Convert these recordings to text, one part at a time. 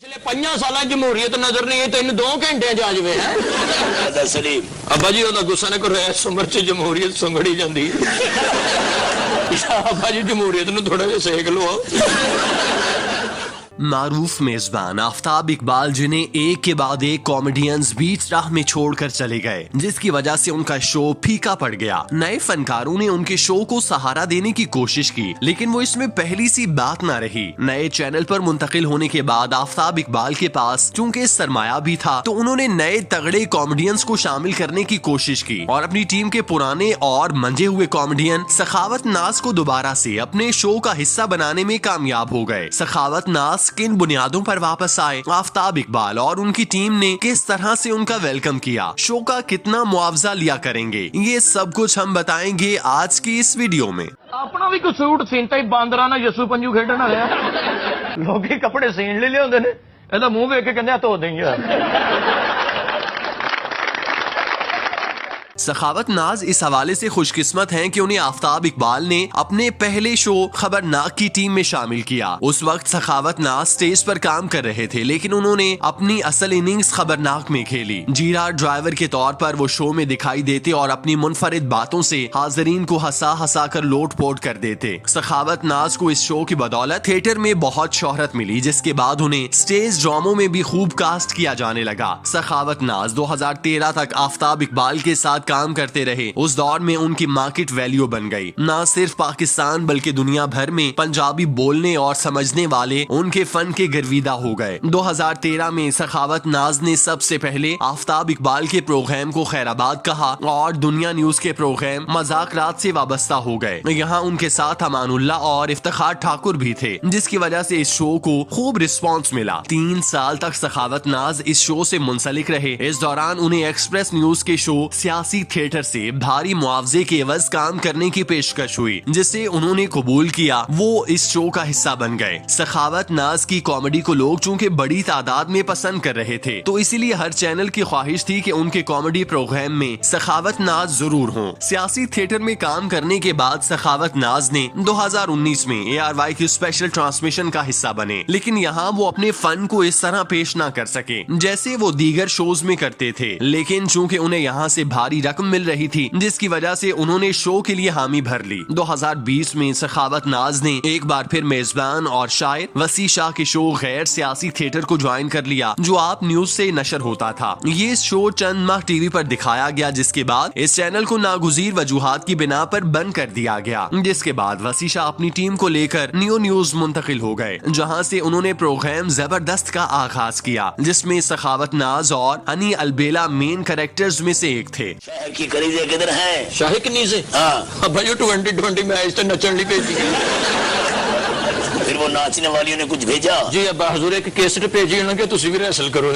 पिछले 5 साल जमहूरीयत नजर नहीं है, तेन 2 घंटे जा जाए है सलीम अब्बा जी ओदा गुस्सा ने करो, इस उम्र च जमहूरीयत सुंगड़ी जाती अब्बा जी जमहूरीयत नूं थोड़ा जिहा सेक लो। मारूफ मेजबान आफ्ताब इकबाल जिन्हें एक के बाद एक कॉमेडियंस बीच राह में छोड़कर चले गए, जिसकी वजह से उनका शो फीका पड़ गया। नए फनकारों ने उनके शो को सहारा देने की कोशिश की, लेकिन वो इसमें पहली सी बात ना रही। नए चैनल पर मुंतकिल होने के बाद आफ्ताब इकबाल के पास चूंकि सरमाया भी था, तो उन्होंने नए तगड़े कॉमेडियंस को शामिल करने की कोशिश की और अपनी टीम के पुराने और मंजे हुए कॉमेडियन सखावत नाज को दोबारा से अपने शो का हिस्सा बनाने में कामयाब हो गए। सखावत नाज किन बुनियादों पर वापस आए, आफ्ताब इकबाल और उनकी टीम ने किस तरह से उनका वेलकम किया, शो का कितना मुआवजा लिया करेंगे, ये सब कुछ हम बताएंगे आज की इस वीडियो में। अपना भी कोई सूट सीनता ही बांदरा ना यसू पंजू खेडन वाले लोग कपड़े सीन ले लिया ने, ਇਹਦਾ ਮੂੰਹ ਵੇਖ ਕੇ ਕਹਿੰਦੇ ਧੋ ਦੇਂਗੇ। सखावत नाज इस हवाले से खुशकिस्मत हैं कि उन्हें आफ्ताब इकबाल ने अपने पहले शो खबरनाक की टीम में शामिल किया। उस वक्त सखावत नाज स्टेज पर काम कर रहे थे, लेकिन उन्होंने अपनी असल इनिंग्स खबरनाक में खेली। जीरा ड्राइवर के तौर पर वो शो में दिखाई देते और अपनी मुनफरिद बातों से हाजरीन को हंसा हंसा कर लोट पोट कर देते। सखावत नाज को इस शो की बदौलत थिएटर में बहुत शोहरत मिली, जिसके बाद उन्हें स्टेज ड्रामों में भी खूब कास्ट किया जाने लगा। सखावत नाज 2013 तक आफ्ताब इकबाल के साथ काम करते रहे। उस दौर में उनकी मार्केट वैल्यू बन गई। न सिर्फ पाकिस्तान बल्कि दुनिया भर में पंजाबी बोलने और समझने वाले उनके फन के गर्विदा हो गए। 2013 में सखावत नाज ने सबसे पहले आफ्ताब इकबाल के प्रोग्राम को खैराबाद कहा और दुनिया न्यूज के प्रोग्राम मजाक रात से वाबस्ता हो गए। यहाँ उनके साथ अमानुल्लाह और इफ्तिखार ठाकुर भी थे, जिसकी वजह से इस शो को खूब रिस्पॉन्स मिला। 3 साल तक सखावत नाज इस शो से मुंसलिक रहे। इस दौरान उन्हें एक्सप्रेस न्यूज के शो सियासी थिएटर से भारी मुआवजे के एवज काम करने की पेशकश हुई, जिसे उन्होंने कबूल किया। वो इस शो का हिस्सा बन गए। सखावत नाज की कॉमेडी को लोग चूंकि बड़ी तादाद में पसंद कर रहे थे, तो इसीलिए हर चैनल की ख्वाहिश थी कि उनके कॉमेडी प्रोग्राम में सखावत नाज जरूर हों। सियासी थिएटर में काम करने के बाद सखावत नाज ने 2019 में ARY की स्पेशल ट्रांसमिशन का हिस्सा बने, लेकिन यहाँ वो अपने फन को इस तरह पेश ना कर सके जैसे वो दीगर शोज में करते थे। लेकिन चूंकि उन्हें यहाँ से भारी रकम मिल रही थी, जिसकी वजह से उन्होंने शो के लिए हामी भर ली। 2020 में सखावत नाज ने एक बार फिर मेजबान और शायर वसी शाह के शो गैर सियासी थिएटर को ज्वाइन कर लिया, जो आप न्यूज से नशर होता था। ये शो चंद माह टीवी पर दिखाया गया, जिसके बाद इस चैनल को नागुजीर वजूहात की बिना पर बंद कर दिया गया। जिसके बाद वसी शाह अपनी टीम को लेकर न्यू न्यूज मुंतकिल हो गए, जहाँ से उन्होंने प्रोग्राम जबरदस्त का आगाज किया, जिसमें सखावत नाज और हनी अलबेला मेन कैरेक्टर्स में से एक थे। शहर की करीजे किधर है? शाही कनी से हाँ भाई 2020 में आए नचन नहीं भेजी। फिर वो नाचने वालियों ने कुछ भेजा? जी अब्बा हजूर एक कैसेट भेजी उन्होंने कि तुसी भी रिहर्सल करो।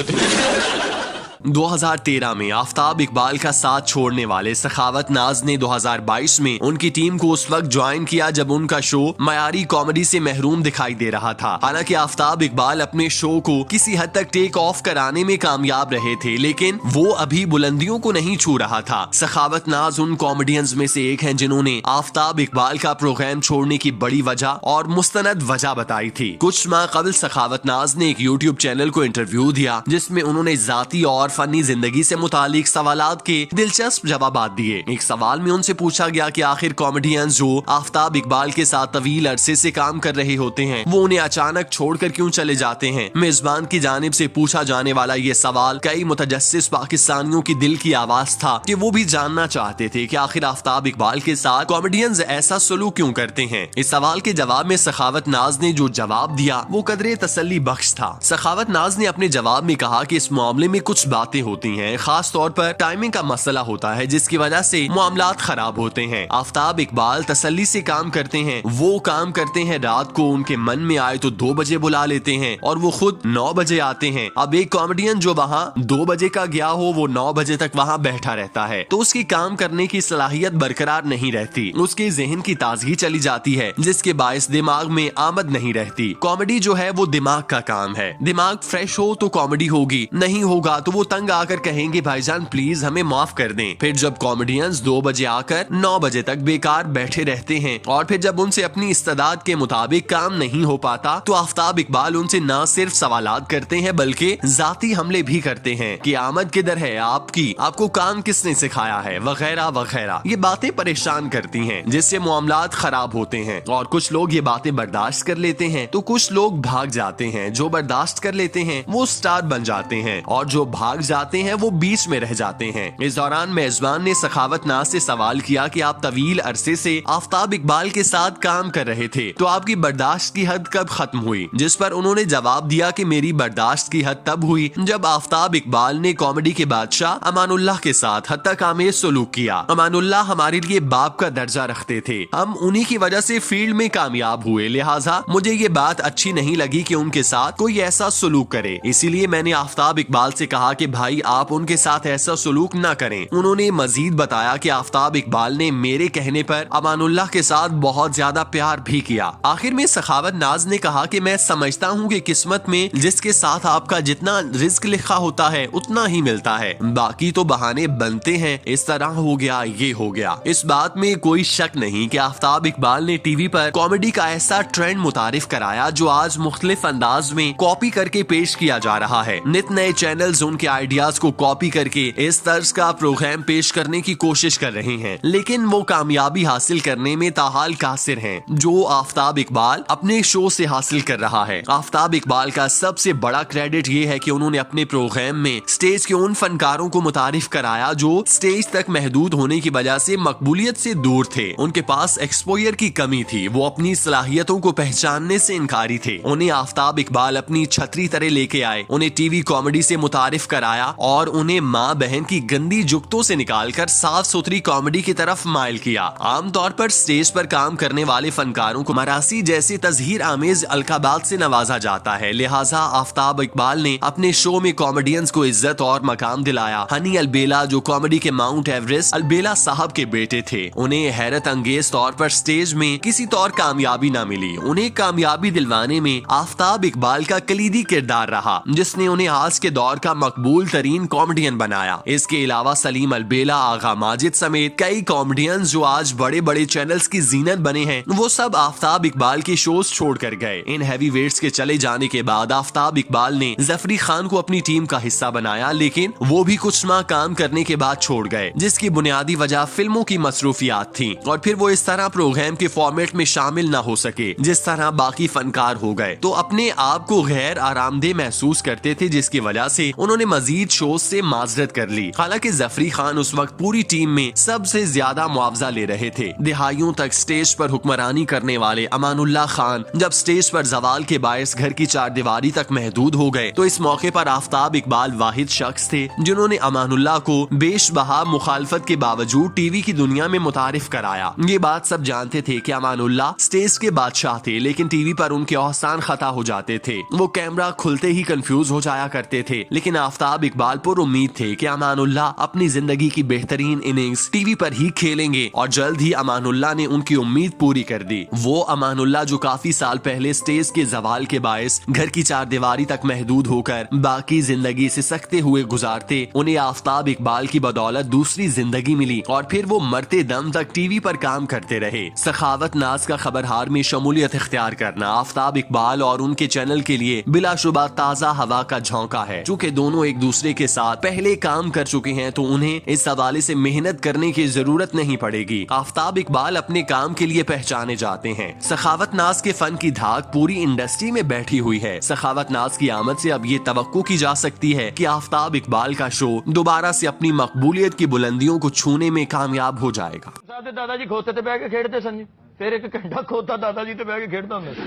2013 में आफ्ताब इकबाल का साथ छोड़ने वाले सखावत नाज ने 2022 में उनकी टीम को उस वक्त ज्वाइन किया जब उनका शो मयारी कॉमेडी से महरूम दिखाई दे रहा था। हालांकि आफ्ताब इकबाल अपने शो को किसी हद तक टेक ऑफ कराने में कामयाब रहे थे, लेकिन वो अभी बुलंदियों को नहीं छू रहा था। सखावत नाज उन कॉमेडियंस में से एक हैं जिन्होंने आफ्ताब इकबाल का प्रोग्राम छोड़ने की बड़ी वजह और मुस्तनद वजह बताई थी। कुछ माह कबल सखावत नाज ने एक यूट्यूब चैनल को इंटरव्यू दिया, जिसमें उन्होंने जाती और फनी जिंदगी से मुतालिक सवालात के दिलचस्प जवाब दिए। एक सवाल में उनसे पूछा गया कि आखिर कॉमेडियंस जो आफ्ताब इकबाल के साथ तवील अरसे से काम कर रहे होते हैं, वो उन्हें अचानक छोड़कर क्यों चले जाते हैं। मेजबान की जानिब से पूछा जाने वाला ये सवाल कई मुतजस्सिस पाकिस्तानियों की दिल की आवाज था कि वो भी जानना चाहते थे कि आखिर आफ्ताब इकबाल के साथ कॉमेडियंस ऐसा सलूक क्यों करते हैं। इस सवाल के जवाब में सखावत नाज ने जो जवाब दिया वो कदरे तसल्ली बख्श था। सखावत नाज ने अपने जवाब में कहा कि इस मामले में कुछ बातें होती हैं, खास तौर पर टाइमिंग का मसला होता है, जिसकी वजह से मामलात खराब होते हैं। आफ्ताब इकबाल तसल्ली से काम करते हैं, वो काम करते हैं रात को, उनके मन में आए तो 2 बजे बुला लेते हैं और वो खुद 9 बजे आते हैं। अब एक कॉमेडियन जो वहाँ 2 बजे का गया हो, वो 9 बजे तक वहाँ बैठा रहता है, तो उसकी काम करने की सलाहियत बरकरार नहीं रहती, उसके जहन की ताजगी चली जाती है, जिसके बायस दिमाग में आमद नहीं रहती। कॉमेडी जो है वो दिमाग का काम है, दिमाग फ्रेश हो तो कॉमेडी होगी, नहीं होगा तो वो तंग आकर कहेंगे भाईजान प्लीज हमें माफ कर दें। फिर जब कॉमेडियंस 2 बजे आकर 9 बजे तक बेकार बैठे रहते हैं और फिर जब उनसे अपनी इस्तेदाद के मुताबिक काम नहीं हो पाता तो आफ्ताब इकबाल उनसे न सिर्फ सवालात करते हैं बल्कि जाती हमले भी करते हैं कि आमद किधर है आपकी, आपको काम किसने सिखाया है, वगैरह वगैरह। ये बातें परेशान करती हैं जिससे मामलात खराब होते हैं और कुछ लोग ये बातें बर्दाश्त कर लेते हैं तो कुछ लोग भाग जाते हैं। जो बर्दाश्त कर लेते हैं वो स्टार बन जाते हैं और जो भाग जाते हैं वो बीच में रह जाते हैं। इस दौरान मेजबान ने सखावत नाज से सवाल किया कि आप तवील अरसे से आफ्ताब इकबाल के साथ काम कर रहे थे तो आपकी बर्दाश्त की हद कब खत्म हुई, जिस पर उन्होंने जवाब दिया कि मेरी बर्दाश्त की हद तब हुई जब आफ्ताब इकबाल ने कॉमेडी के बादशाह अमानुल्लाह के साथ हद तक आमेज सलूक किया। अमानुल्लाह हमारे लिए बाप का दर्जा रखते थे, हम उन्हीं की वजह से फील्ड में कामयाब हुए, लिहाजा मुझे ये बात अच्छी नहीं लगी कि उनके साथ कोई ऐसा सलूक करे। इसीलिए मैंने आफ्ताब इकबाल से कहा कि भाई आप उनके साथ ऐसा सलूक न करें। उन्होंने मजीद बताया कि आफ्ताब इकबाल ने मेरे कहने पर अमानुल्लाह के साथ बहुत ज्यादा प्यार भी किया। आखिर में सखावत नाज ने कहा कि मैं समझता हूँ कि किस्मत में जिसके साथ आपका जितना रिस्क लिखा होता है उतना ही मिलता है, बाकी तो बहाने बनते हैं, इस तरह हो गया ये हो गया। इस बात में कोई शक नहीं कि आफ्ताब इकबाल ने टीवी पर कॉमेडी का ऐसा ट्रेंड मुतारिफ कराया जो आज मुख्तलिफ अंदाज में कॉपी करके पेश किया जा रहा है। नित नए चैनल्स उनके आइडियाज को कॉपी करके इस तर्ज का प्रोग्राम पेश करने की कोशिश कर रहे हैं, लेकिन वो कामयाबी हासिल करने में ताहाल कासिर हैं जो आफ्ताब इकबाल अपने शो से हासिल कर रहा है। आफ्ताब इकबाल का सबसे बड़ा क्रेडिट ये है कि उन्होंने अपने प्रोग्राम में स्टेज के उन फनकारों को मुतारिफ कराया जो स्टेज तक महदूद होने की वजह से मकबूलियत से दूर थे। उनके पास एक्सपोजर की कमी थी, वो अपनी सलाहियतों को पहचानने से इनकारी थे। उन्हें आफ्ताब इकबाल अपनी छतरी तरह लेके आए, उन्हें टीवी कॉमेडी से मुतारिफ कराया और उन्हें माँ बहन की गंदी जुगतों से निकालकर साफ सुथरी कॉमेडी की तरफ माइल किया। आमतौर पर स्टेज पर काम करने वाले फनकारों को मरासी जैसे तजहीर आमेज अलकाबात से नवाजा जाता है, लिहाजा आफ्ताब इकबाल ने अपने शो में कॉमेडियंस को इज्जत और मकाम दिलाया। हनी अलबेला जो कॉमेडी के माउंट एवरेस्ट अलबेला साहब के बेटे थे, उन्हें हैरत अंगेज तौर पर स्टेज में किसी तौर कामयाबी न मिली। उन्हें कामयाबी दिलवाने में आफ्ताब इकबाल का कलीदी किरदार रहा जिसने उन्हें आज के दौर का मकबूल तरीन कॉमेडियन बनाया। इसके अलावा सलीम अलबेला, आगा माजिद समेत कई कॉमेडियंस जो आज बड़े बड़े चैनल्स की जीनत बने हैं वो सब आफ्ताब इकबाल के शोज छोड़ कर गए। इन हैवी वेट्स के चले जाने के बाद आफ्ताब इकबाल ने जफरी खान को अपनी टीम का हिस्सा बनाया, लेकिन वो भी कुछ माह काम करने के बाद छोड़ गए, जिसकी बुनियादी वजह फिल्मों की मसरूफियात थी और फिर वो इस तरह प्रोग्राम के फॉर्मेट में शामिल न हो सके जिस तरह बाकी फनकार हो गए, तो अपने आप को गैर आरामदेह महसूस करते थे, जिसकी वजह से उन्होंने मजीद शोज से माजरत कर ली। हालांकि जफरी खान उस वक्त पूरी टीम में सबसे ज्यादा मुआवजा ले रहे थे। दिहाइयों तक स्टेज पर हुक्मरानी करने वाले अमानुल्लाह खान जब स्टेज पर जवाल के बायस घर की चारदीवारी तक महदूद हो गए तो इस मौके पर आफ्ताब इकबाल वाहिद शख्स थे जिन्होंने अमानुल्लाह को बेशबहा मुखालफत के बावजूद टीवी की दुनिया में मुतारिफ कराया। ये बात सब जानते थे कि अमानुल्लाह स्टेज के बादशाह थे, लेकिन टीवी पर उनके औसान खता हो जाते थे। वो कैमरा खुलते ही कंफ्यूज हो जाया करते थे, लेकिन आफ्ताब इकबाल पर उम्मीद थे कि अमानुल्लाह अपनी जिंदगी की बेहतरीन इनिंग्स टीवी पर ही खेलेंगे और जल्द ही अमानुल्लाह ने उनकी उम्मीद पूरी कर दी। वो अमानुल्लाह जो काफी साल पहले स्टेज के जवाल के बायस घर की चारदीवारी तक महदूद होकर बाकी जिंदगी से सकते हुए गुजारते, उन्हें आफ्ताब इकबाल की बदौलत दूसरी जिंदगी मिली और फिर वो मरते दम तक टीवी पर काम करते रहे। सखावत नाज का खबरहार में शमूलियत इख्तियार करना आफ्ताब इकबाल और उनके चैनल के लिए बिलाशुबा ताजा हवा का झोंका है। चूँकि दोनों एक दूसरे के साथ पहले काम कर चुके हैं तो उन्हें इस हवाले से मेहनत करने की जरूरत नहीं पड़ेगी। आफ्ताब इकबाल अपने काम के लिए पहचाने जाते हैं। सखावत नाज के फन की धाक पूरी इंडस्ट्री में बैठी हुई है। सखावत नाज की आमद से अब ये तवक्को की जा सकती है कि आफ्ताब इकबाल का शो दोबारा से अपनी मकबूलियत की बुलंदियों को छूने में कामयाब हो जाएगा। दादाजी खोते ते बह के खेडते सन जी, फिर एक घंटा खोता दादाजी ते बह के खेडता हुंदा सी।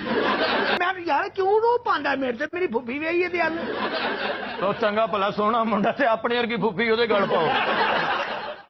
मैं यार क्यों रो पांदा मेरे ते मेरी फुफी वी है तो चंगा भला सोहना मुंडा ते अपने वर्गी फुफी ओदे गल पाओ।